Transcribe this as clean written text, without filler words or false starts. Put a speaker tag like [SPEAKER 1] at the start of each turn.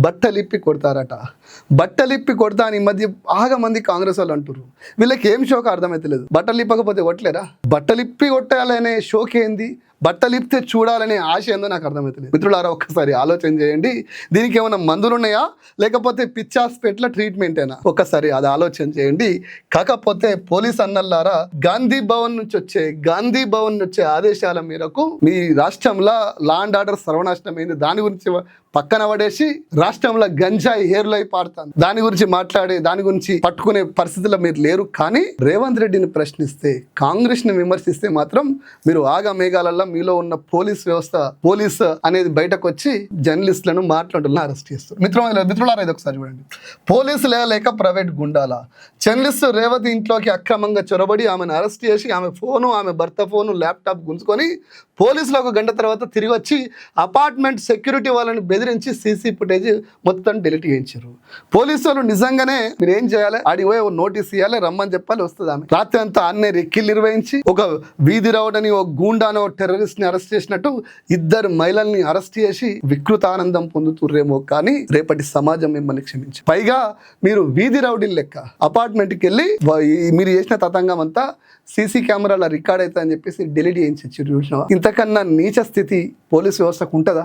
[SPEAKER 1] బట్టలిప్పి కొడతారట. బట్టలిప్పి కొడతా అని ఈ మధ్య బాగా మంది కాంగ్రెస్ వాళ్ళు అంటారు. వీళ్ళకి ఏం షోక్ అర్థమైతలేదు. బట్టలు ఇప్పకపోతే కొట్టలేరా? బట్టలిప్పి కొట్టాలనే షోక్ ఏంది, బట్టలిప్తే చూడాలనే ఆశ ఏందో నాకు అర్థమవుతుంది. మిత్రులారా, ఒక్కసారి ఆలోచన చేయండి. దీనికి ఏమైనా మందులు ఉన్నాయా, లేకపోతే పిచ్చి హాస్పిటల్ ట్రీట్మెంటేనా? ఒక్కసారి అది ఆలోచన చేయండి. కాకపోతే పోలీస్ అన్నల్లారా, గాంధీ భవన్ నుంచి వచ్చే ఆదేశాల మేరకు మీ రాష్ట్రంలో లా అండ్ ఆర్డర్ సర్వనాశనమైంది. దాని గురించి పక్కన పడేసి రాష్ట్రంలో గంజాయి హేర్లై పాడుతుంది. దాని గురించి మాట్లాడే, దాని గురించి పట్టుకునే పరిస్థితుల్లో మీరు లేరు. కానీ రేవంత్ రెడ్డిని ప్రశ్నిస్తే, కాంగ్రెస్ ని విమర్శిస్తే మాత్రం మీరు ఆగా మేఘాలలో మీలో ఉన్న పోలీస్ అనేది బయటకు వచ్చి జర్నలిస్టులను మాట్లాడుతున్నా అరెస్ట్ చేస్తారు. మిత్రులారా, ఇది ఒకసారి చూడండి. పోలీసులే లేక ప్రైవేట్ గుండాల? జర్నలిస్ట్ రేవతి ఇంట్లోకి అక్రమంగా చొరబడి ఆమెను అరెస్ట్ చేసి ఆమె ఫోను, ఆమె భర్త ఫోను, ల్యాప్టాప్ గుంజుకొని పోలీసులు ఒక గంట తర్వాత తిరిగి వచ్చి అపార్ట్మెంట్ సెక్యూరిటీ వాళ్ళని బెదిరించి సీసీ ఫుటేజ్ మొత్తం డిలీట్ చేయించారు. పోలీసులు నిజంగానే మీరు ఏం చేయాలి, ఆడిపోయి ఒక నోటీస్ ఇవ్వాలి, రమ్మని చెప్పాలి, వస్తుంది. ఆమె రాత్రి అంతా అన్నే రెక్కిలు నిర్వహించి ఒక వీధి రౌడని, ఒక గూండానో, టెర్రరిస్ట్ ని అరెస్ట్ చేసినట్టు ఇద్దరు మహిళల్ని అరెస్ట్ చేసి వికృతానందం పొందుతుర్రేమో కానీ రేపటి సమాజం మిమ్మల్ని క్షమించి. పైగా మీరు వీధి రౌడీల లెక్క అపార్ట్మెంట్కి వెళ్ళి మీరు చేసిన తతంగం అంతా సీసీ కెమెరాల రికార్డ్ అవుతా అని చెప్పేసి డిలీట్ చేయించి చూసినా. ఇంతకన్నా నీచ స్థితి పోలీస్ వ్యవస్థకు ఉంటుందా?